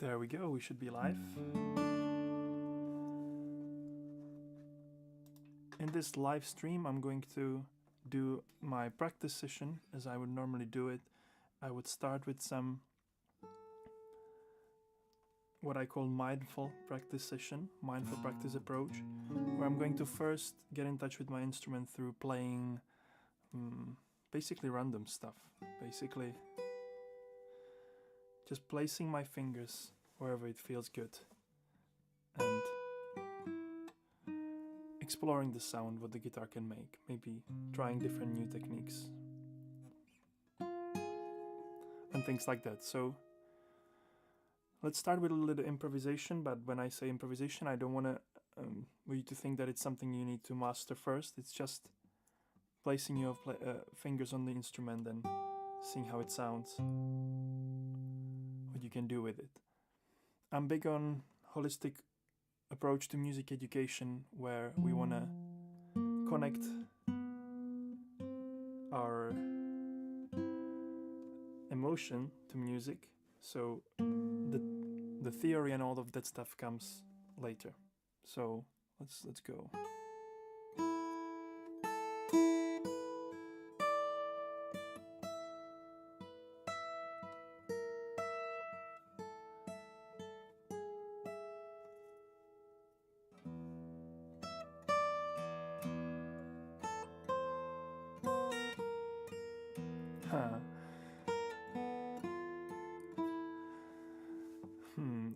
There we go, we should be live. In this live stream, I'm going to do my practice session as I would normally do it. I would start with some what I call mindful practice session, mindful practice approach, where I'm going to first get in touch with my instrument through playing basically random stuff. Basically, just placing my fingers wherever it feels good and exploring the sound, what the guitar can make, maybe trying different new techniques and things like that. So let's start with a little improvisation, but when I say improvisation, I don't want you to think that it's something you need to master first. It's just placing your fingers on the instrument and seeing how it sounds, what you can do with it. I'm big on holistic approach to music education, where we want to connect our emotion to music. So the theory and all of that stuff comes later. So let's go.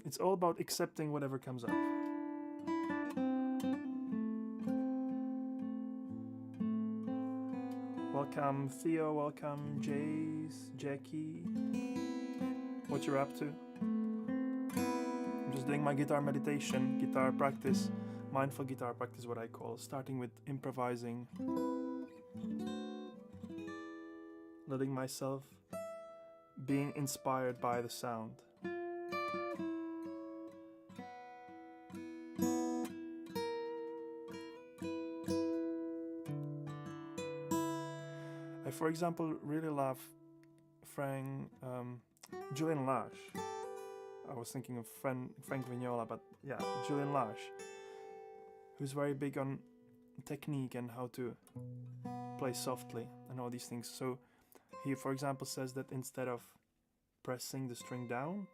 It's all about accepting whatever comes up. Welcome Theo, welcome Jace, Jackie. What you're up to? I'm just doing my guitar meditation, guitar practice, mindful guitar practice, what I call, starting with improvising, letting myself being inspired by the sound. I, for example, really love Julian Lage. I was thinking of Frank Vignola, but yeah, Julian Lage, who's very big on technique and how to play softly and all these things. So he, for example, says that instead of pressing the string down,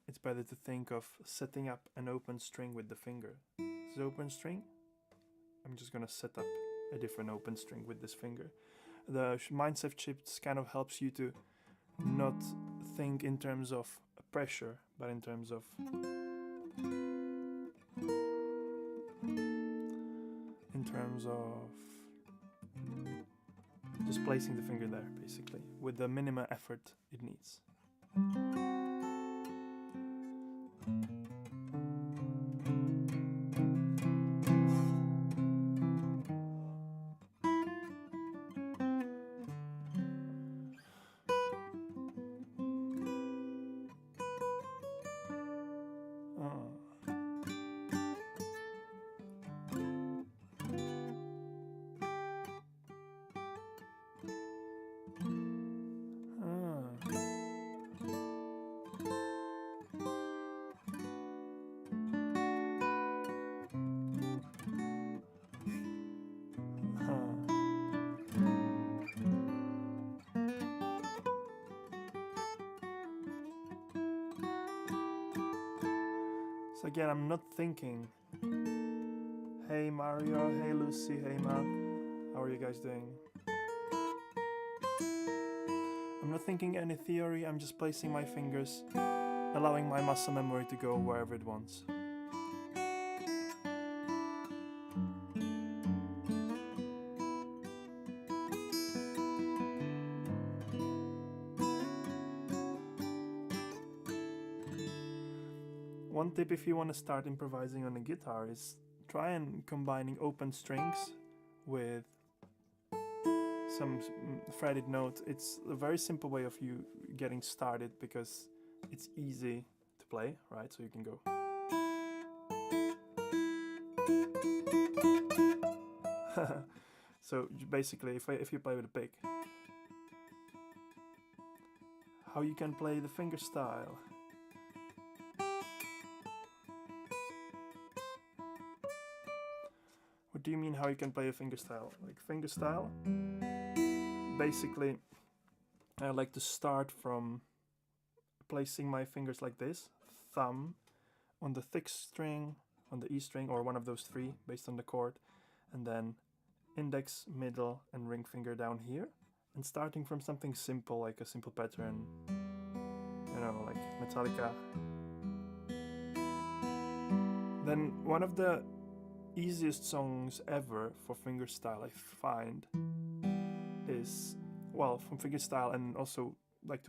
it's better to think of setting up an open string with the finger. This open string, I'm just gonna set up a different open string with this finger. The mindset shifts kind of helps you to not think in terms of pressure, but in terms of just placing the finger there, basically, with the minimum effort it needs. So again, I'm not thinking, hey Mario, hey Lucy, hey Matt, how are you guys doing? I'm not thinking any theory, I'm just placing my fingers, allowing my muscle memory to go wherever it wants. One tip if you want to start improvising on a guitar is try and combining open strings with some fretted notes. It's a very simple way of you getting started because it's easy to play, right? So you can go. So basically, if you play with a pick, how you can play the finger style. how you can play a fingerstyle. Like fingerstyle, basically, I like to start from placing my fingers like this, thumb on the thick string, on the E string, or one of those three based on the chord, and then index, middle, and ring finger down here, and starting from something simple, like a simple pattern, you know, like Metallica. Then one of the easiest songs ever for fingerstyle I find is, well, from fingerstyle and also like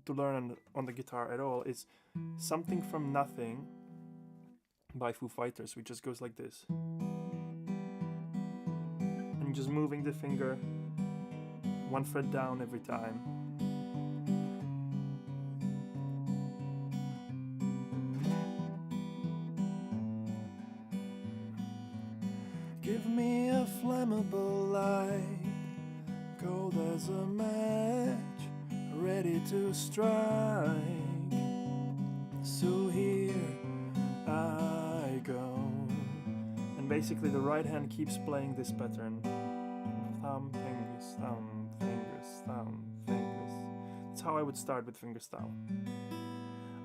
to learn on the guitar at all, is Something from Nothing by Foo Fighters, which just goes like this. And just moving the finger one fret down every time. Give me a flammable light, cold as a match, ready to strike. So here I go. And basically the right hand keeps playing this pattern. Thumb, fingers, thumb, fingers, thumb, fingers. That's how I would start with fingerstyle.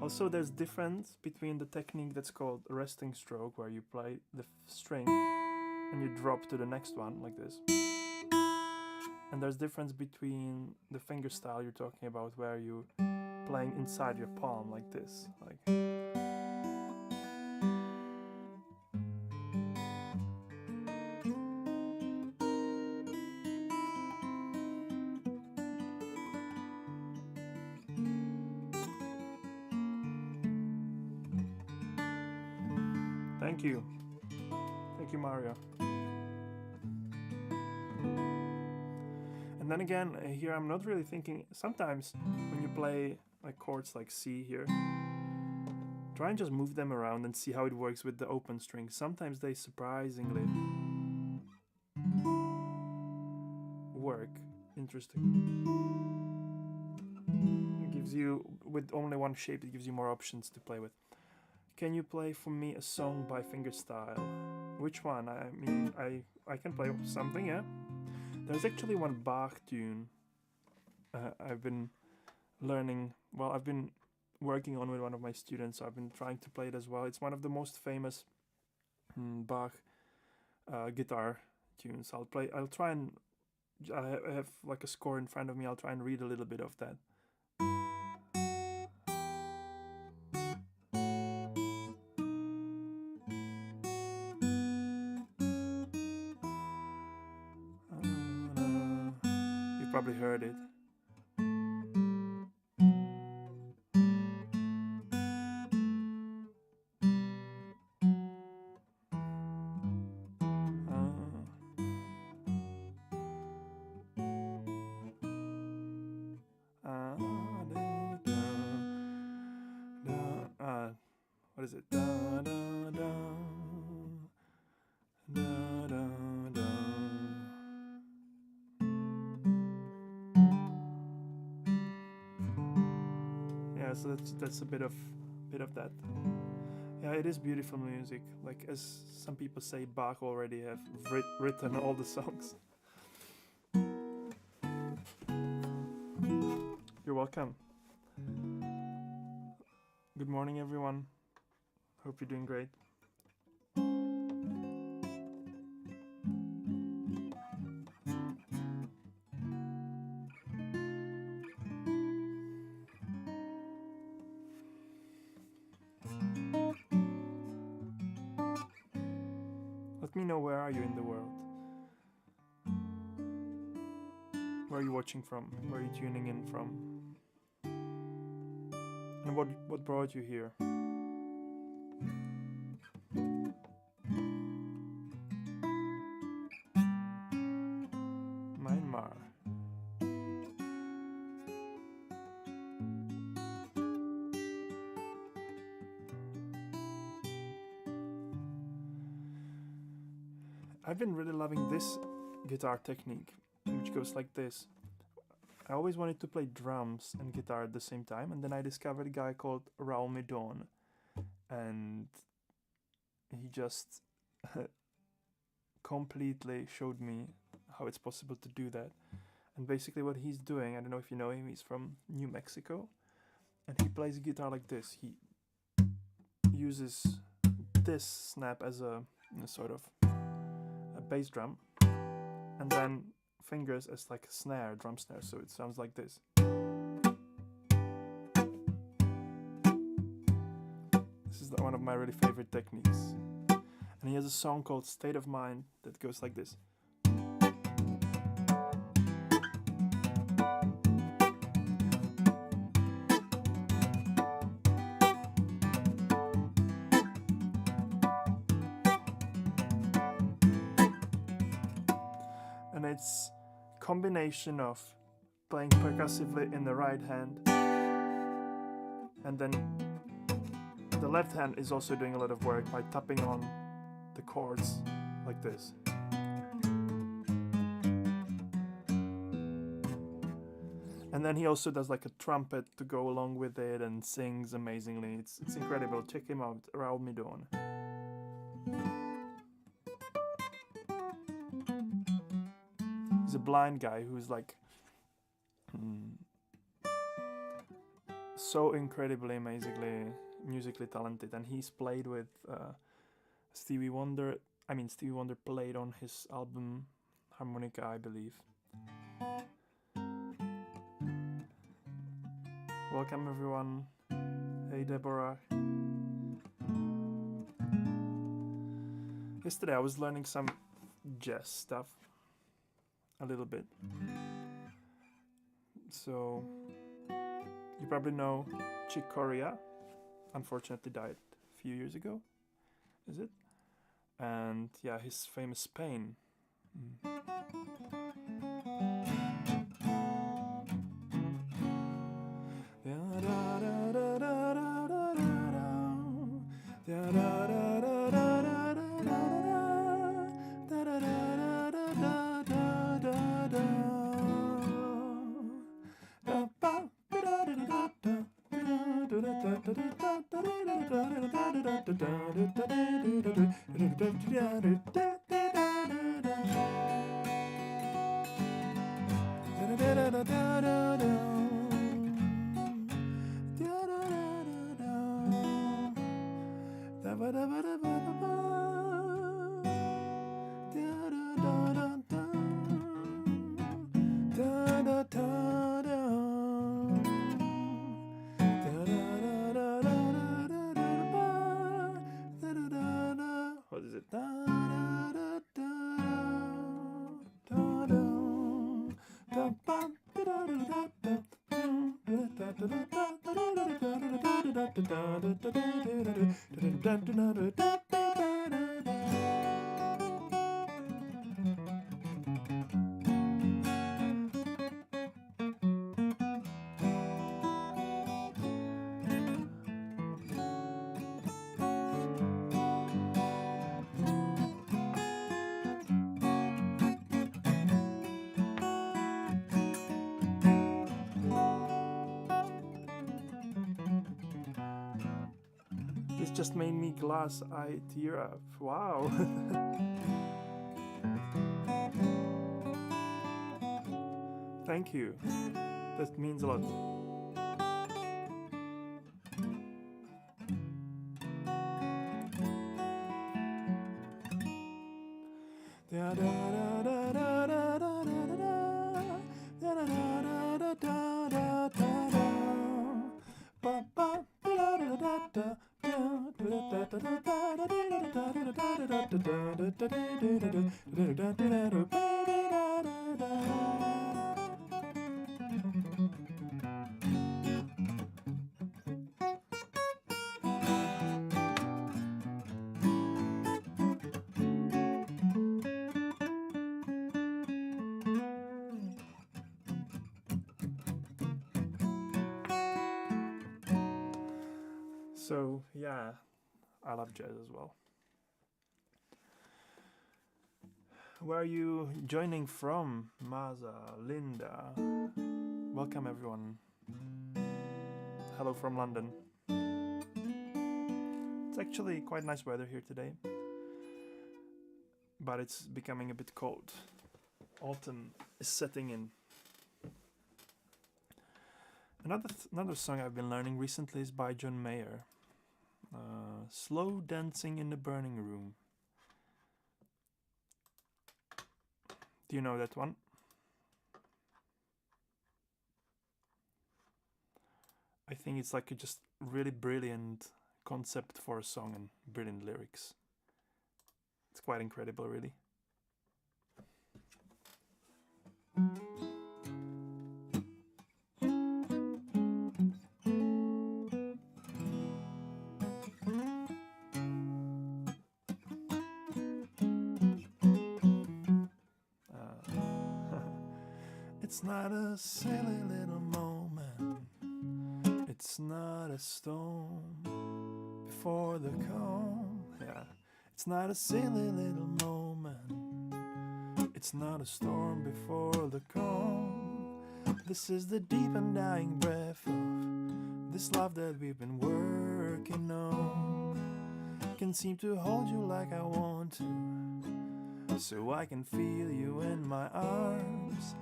Also, there's difference between the technique that's called resting stroke, where you play the string and you drop to the next one like this. And there's difference between the fingerstyle you're talking about, where you playing inside your palm like this, like. Thank you. Thank you, Mario. And then again, here I'm not really thinking. Sometimes when you play like chords like C here, try and just move them around and see how it works with the open strings. Sometimes they surprisingly work. Interesting. It gives you, with only one shape, it gives you more options to play with. Can you play for me a song by fingerstyle? Which one? I mean, I can play something, yeah. There's actually one Bach tune I've been learning, well, I've been working on with one of my students, so I've been trying to play it as well. It's one of the most famous Bach guitar tunes. I'll try and, I have like a score in front of me, I'll try and read a little bit of that. Probably heard it. What is it? Yeah, so that's a bit of that. Yeah, it is beautiful music. Like, as some people say, Bach already have written all the songs. You're welcome. Good morning, everyone. Hope you're doing great. Let me know, where are you in the world? Where are you watching from? Where are you tuning in from? And what brought you here? Myanmar. I've been really loving this guitar technique, which goes like this. I always wanted to play drums and guitar at the same time, and then I discovered a guy called Raul Midon, and he just completely showed me how it's possible to do that. And basically what he's doing, I don't know if you know him, he's from New Mexico, and he plays guitar like this. He uses this snap as a sort of a bass drum, and then fingers as like a snare, drum snare, so it sounds like this. This is one of my really favorite techniques. And he has a song called State of Mind that goes like this. And it's combination of playing percussively in the right hand, and then the left hand is also doing a lot of work by tapping on the chords like this. And then he also does like a trumpet to go along with it and sings amazingly. It's incredible. Check him out, Raul Midon. He's a blind guy who's like so incredibly, amazingly musically talented, and he's played with Stevie Wonder. I mean, Stevie Wonder played on his album Harmonica, I believe. Welcome everyone. Hey Deborah. Yesterday I was learning some jazz stuff a little bit. So you probably know Chick Corea. Unfortunately died a few years ago. Is it? And yeah, his famous Pain. What is it? This just made me glass-eye tear up. Wow. Thank you. That means a lot. So yeah, I love jazz as well. Where are you joining from? Maza, Linda. Welcome everyone. Hello from London. It's actually quite nice weather here today. but it's becoming a bit cold. Autumn is setting in. Another song I've been learning recently is by John Mayer. Slow Dancing in the Burning Room. Do you know that one? I think it's like a just really brilliant concept for a song and brilliant lyrics. It's quite incredible, really. It's not a silly little moment. It's not a storm before the calm. Yeah. It's not a silly little moment. It's not a storm before the calm. This is the deep and dying breath of this love that we've been working on. Can seem to hold you like I want to, so I can feel you in my arms.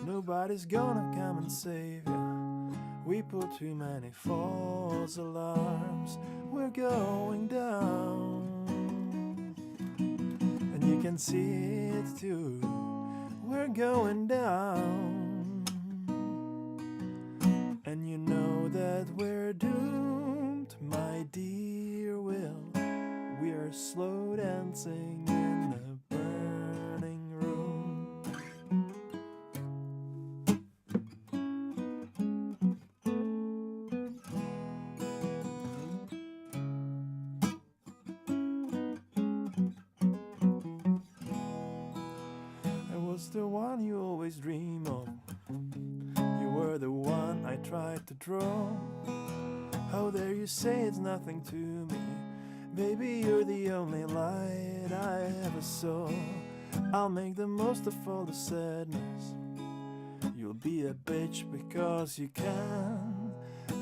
Nobody's gonna come and save you. We put too many false alarms. We're going down, and you can see it too. We're going down, and you know that we're doomed, my dear Will. We are slow dancing in the burning room. I was the one you always dream of. You were the one I tried to draw. How dare you say it's nothing to me? Baby, you're the only light I ever saw. I'll make the most of all the sadness. You'll be a bitch because you can.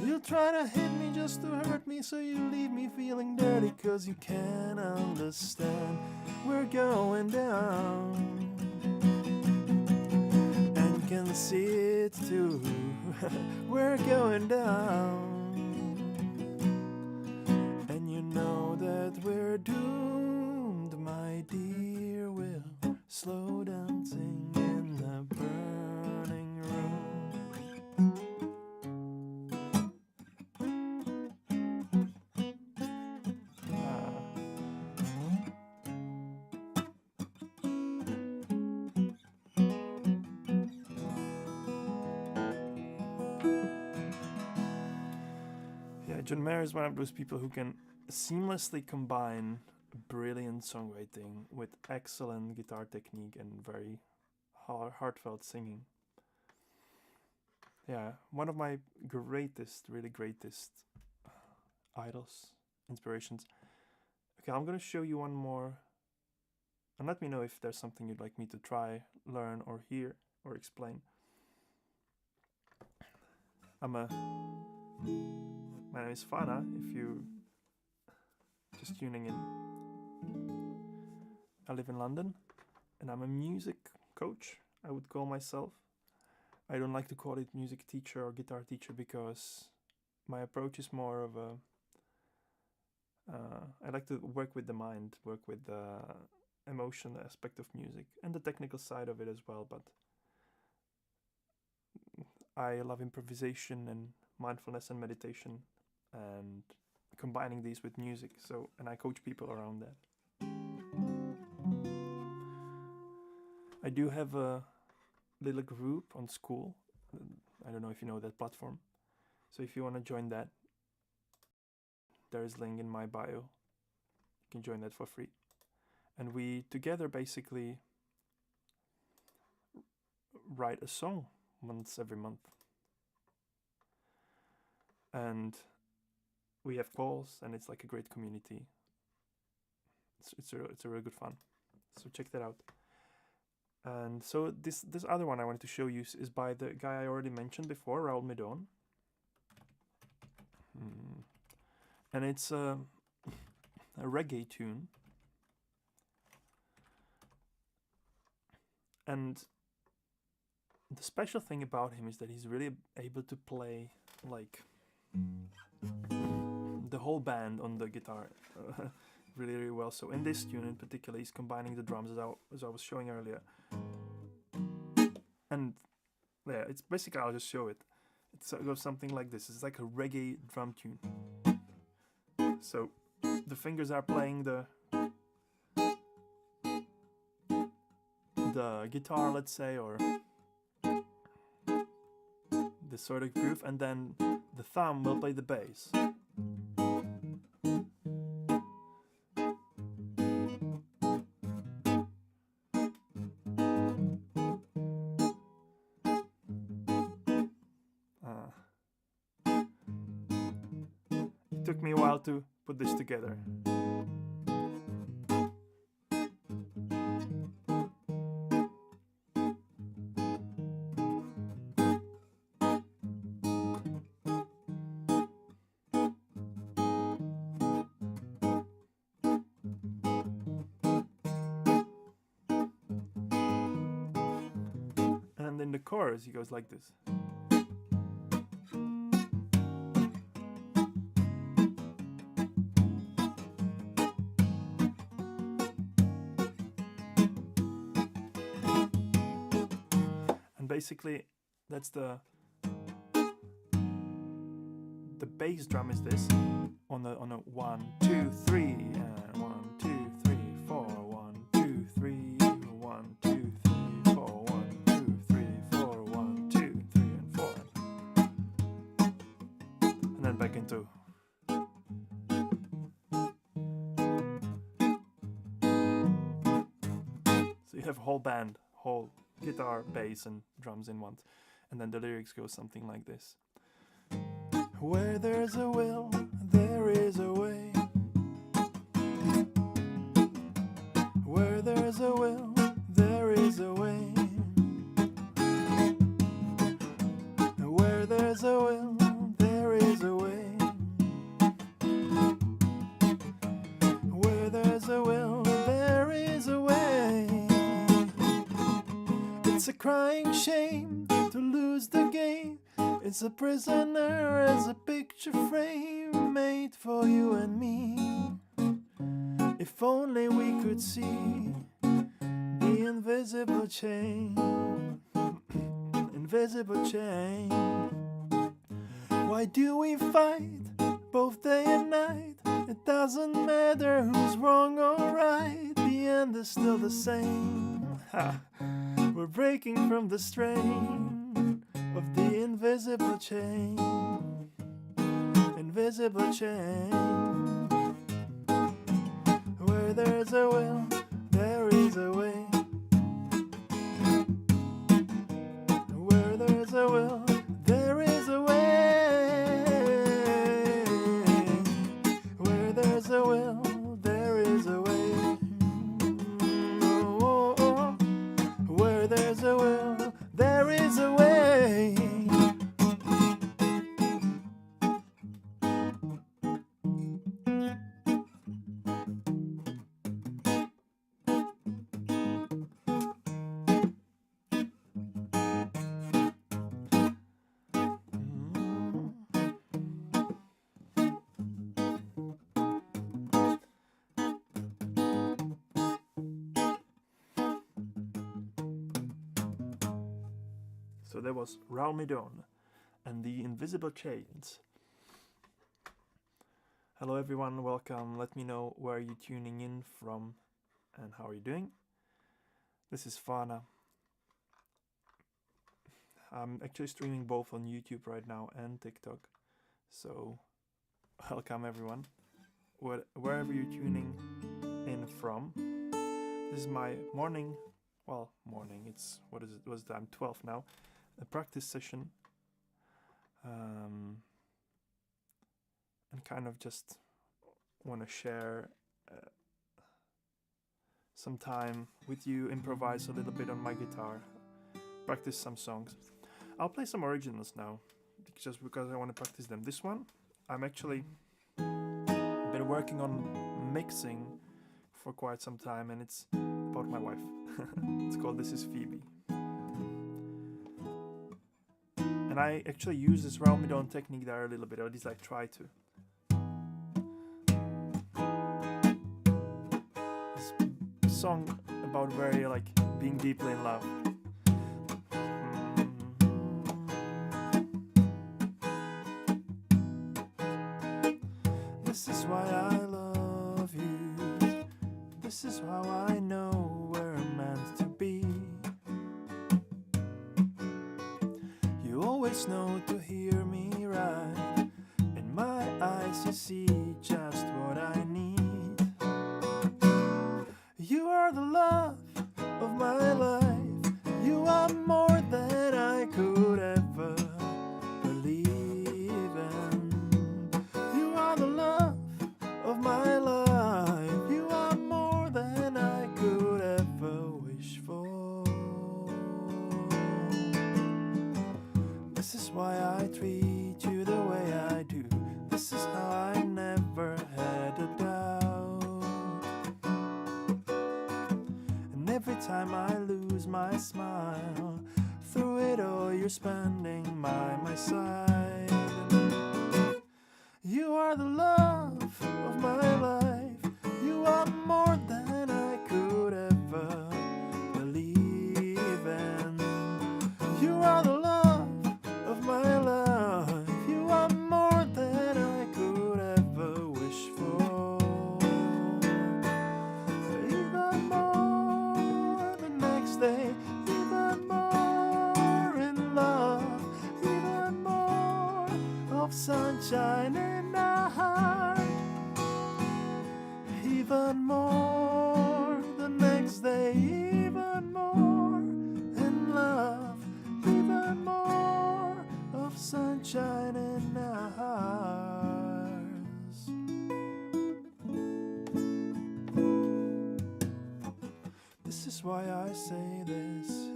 You'll try to hit me just to hurt me, so you leave me feeling dirty cause you can't understand. We're going down, and can see it too. We're going down, and you know that we're doomed, my dear Will. Slow dancing in the burning room. Yeah, John Mayer is one of those people who can seamlessly combine brilliant songwriting with excellent guitar technique and very heartfelt singing. Yeah, one of my really greatest idols, inspirations. Okay, I'm gonna show you one more, and let me know if there's something you'd like me to try, learn, or hear, or explain. My name is Fana, if you just tuning in. I live in London, and I'm a music coach, I would call myself. I don't like to call it music teacher or guitar teacher because my approach is more of a... I like to work with the mind, work with the emotion aspect of music, and the technical side of it as well, but I love improvisation and mindfulness and meditation, and combining these with music. So, and I coach people around that. I do have a little group on School. I don't know if you know that platform. So if you want to join that, there is a link in my bio. You can join that for free. And we together basically write a song once every month. And we have calls, and it's like a great community. It's a really good fun. So check that out. And so this other one I wanted to show you is by the guy I already mentioned before, Raul Midon. And it's a reggae tune. And the special thing about him is that he's really able to play like the whole band on the guitar really, really well. So in this tune in particular, he's combining the drums as I was showing earlier. And yeah, it's basically, I'll just show it. It goes something like this. It's like a reggae drum tune. So the fingers are playing the guitar, let's say, or this sort of groove, and then the thumb will play the bass. It took me a while to put this together. And in the chorus, he goes like this. And basically, that's the bass drum is this on a 1, 2, 3, and 1, 2, 3, 4, 1, 2, 3, 1, 2, 3, 4, 1, 2, 3, 4, 1, 2, 3, and 4, and then back into. So you have a whole band, whole guitar, bass, and drums in one, and then the lyrics go something like this. Where there's a will, there is a way. Where there's a will, there is a way. Where there's a will, there is a way. Where there's a will, there is a way. It's a crying shame to lose the game. It's a prisoner as a picture frame made for you and me. If only we could see the invisible chain. Invisible chain. Why do we fight both day and night? It doesn't matter who's wrong or right. The end is still the same. Ha. We're breaking from the strain of the invisible chain. Invisible chain. Where there's a will, there is a way. Where there's a will, there is a way. Where there's a will, there is a way. Oh, oh, oh. Where there's a will, there is a way. So that was Raul Midon and the Invisible Chains. Hello everyone, welcome. Let me know where you're tuning in from and how are you doing. This is Fana. I'm actually streaming both on YouTube right now and TikTok. So welcome everyone, wherever you're tuning in from. This is my morning, it's, what is it, what's the time, 12 now. A practice session, and kind of just want to share some time with you, improvise a little bit on my guitar, practice some songs. I'll play some originals now, just because I want to practice them. This one, I'm actually been working on mixing for quite some time, and it's about my wife. It's called This Is Phoebe. And I actually use this round mid-on technique there a little bit, or at least I try to. This song about very like being deeply in love. This is why I love you. This is how I know we're meant to be. You always know to hear me right. In my eyes you see just what I need. You are the love of my life. You are more than I could ever believe in. You are the love of my life. You are more than I could ever wish for. This is why I treat you the way I do. This is how I never had a doubt. And every time I lose my smile, through it all you're spending by my side. You are the love of my life. You are more than I could ever believe in. You are the love of my life. You are more than I could ever wish for. Even more the next day, even more in love, even more of sunshine in our heart. Even more the next day, even more in love, even more of sunshine in our hearts. This is why I say this.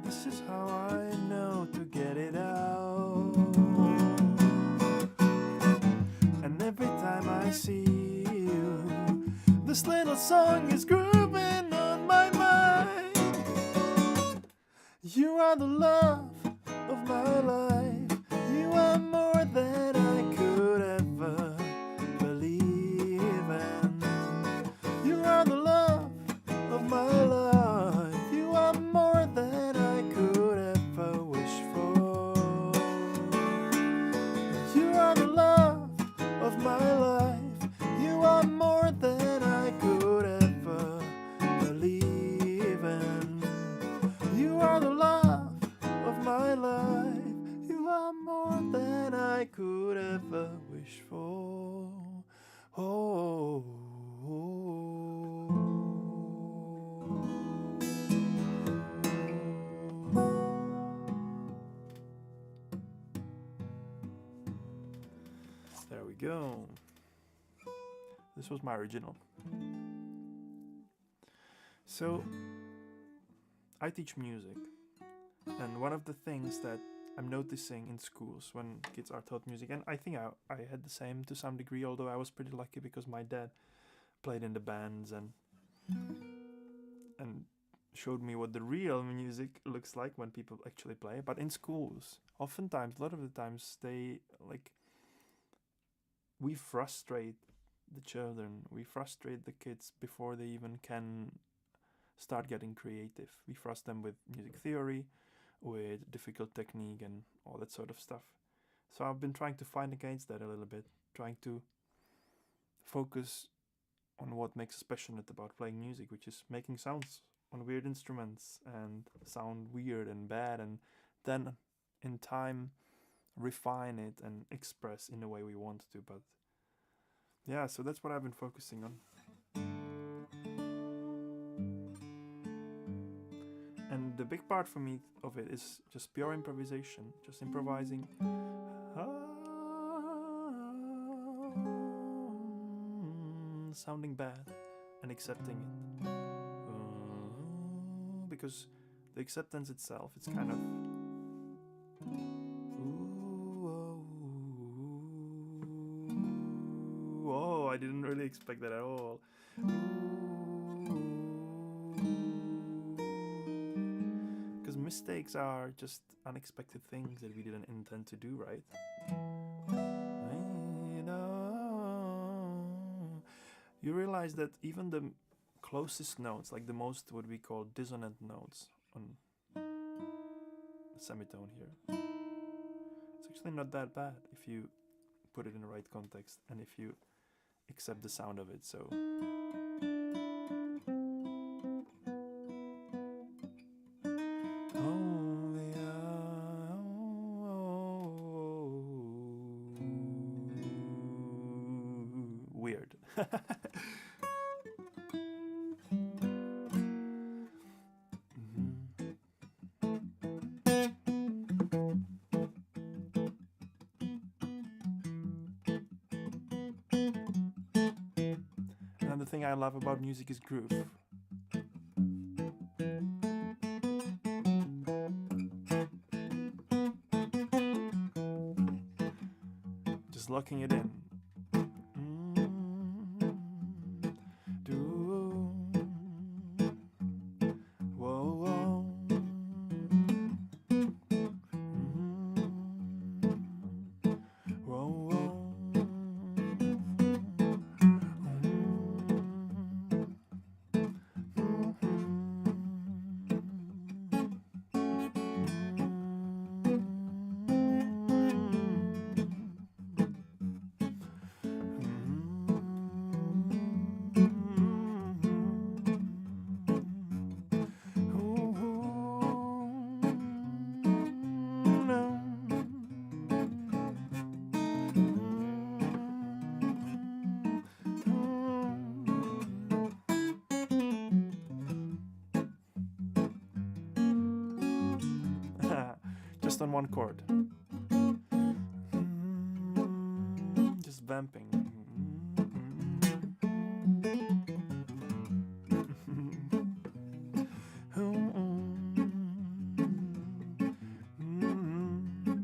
This is how I know to get it out. And every time I see you, this little song is grooving on my mind. You are the love of my life. You are more than I could ever believe in. You are the love of my life. You are more than I could ever wish for. You are the love of my life. You are more than I could ever believe in. You are the love of my life. You are more than I could ever wish for. Oh. There we go. This was my original. So, I teach music, and one of the things that I'm noticing in schools when kids are taught music, and I think I had the same to some degree, although I was pretty lucky because my dad played in the bands and showed me what the real music looks like when people actually play. But in schools, oftentimes, a lot of the times, we frustrate the children, we frustrate the kids before they even can start getting creative. We frustrate them with music theory, with difficult technique and all that sort of stuff. So I've been trying to fight against that a little bit, trying to focus on what makes us passionate about playing music, which is making sounds on weird instruments and sound weird and bad, and then in time refine it and express in the way we want to. But yeah, so that's what I've been focusing on. And the big part for me of it is just pure improvisation, just improvising. Sounding bad and accepting it. Because the acceptance itself, it's kind of I didn't really expect that at all. mistakes are just unexpected things that we didn't intend to do, right? You realize that even the closest notes, like the most what we call dissonant notes on the semitone here, it's actually not that bad if you put it in the right context and if you accept the sound of it. So weird. Another thing I love about music is groove. Just locking it in. Just on one chord. Just vamping.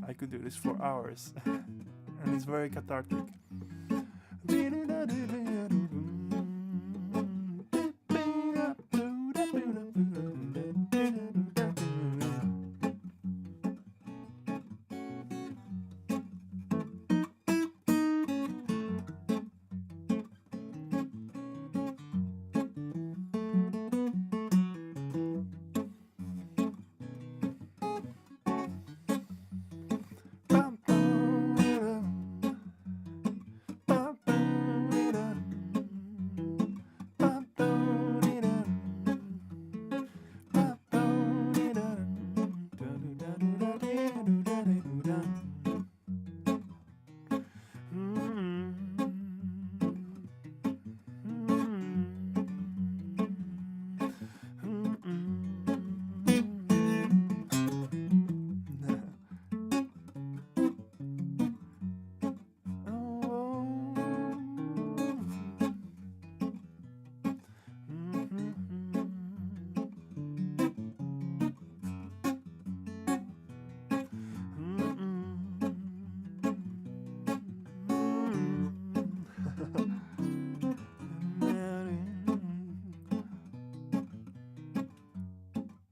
I could do this for hours, and it's very cathartic.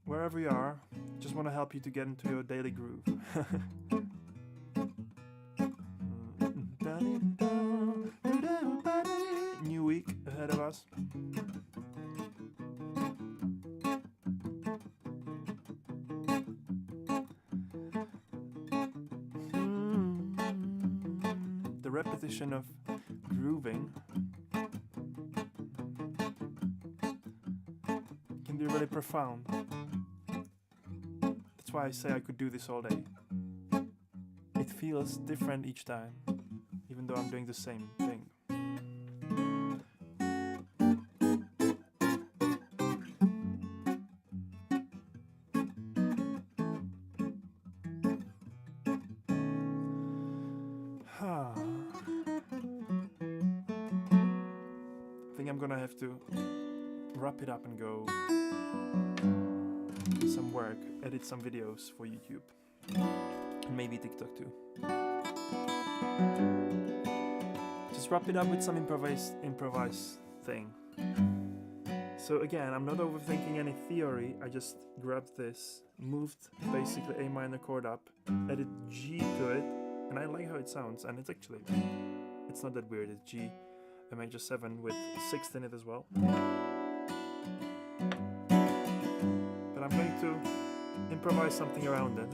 Wherever you are, just want to help you to get into your daily groove. New week ahead of us. The repetition of grooving can be really profound. That's why I say I could do this all day. It feels different each time, even though I'm doing the same thing. I think I'm gonna have to wrap it up and go do some work, edit some videos for YouTube, and maybe TikTok too. Just wrap it up with some improvised thing. So again, I'm not overthinking any theory, I just grabbed this moved basically A minor chord up, added G to it, and I like how it sounds, and it's not that weird. It's G, a major 7 with 6th in it as well. But I'm going to improvise something around it.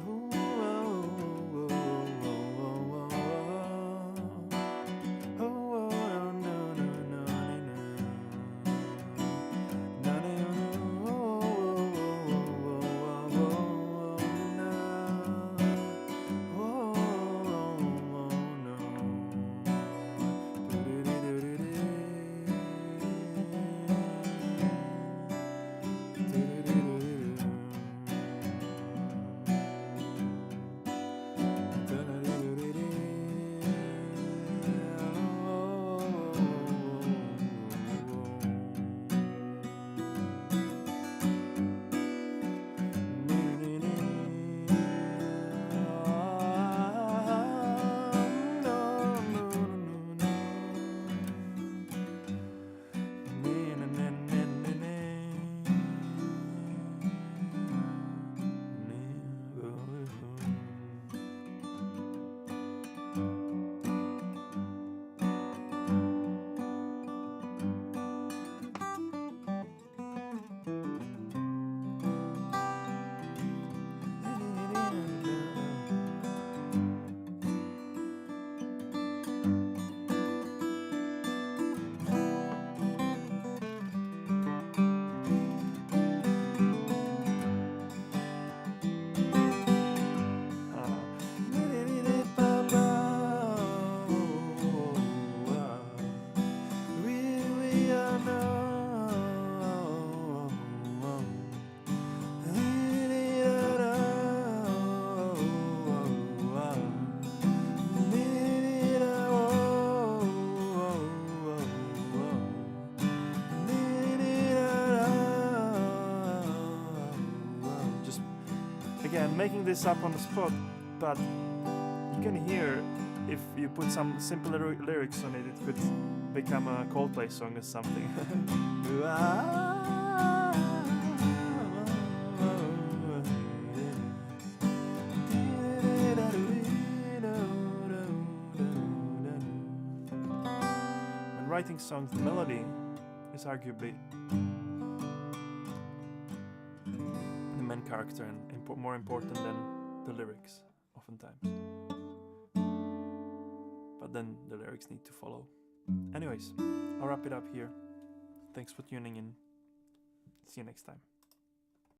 Again, making this up on the spot, but you can hear if you put some simple lyrics on it, it could become a Coldplay song or something. When writing songs, the melody is arguably the main character and more important than the lyrics, oftentimes. But then the lyrics need to follow. Anyways, I'll wrap it up here. Thanks for tuning in. See you next time.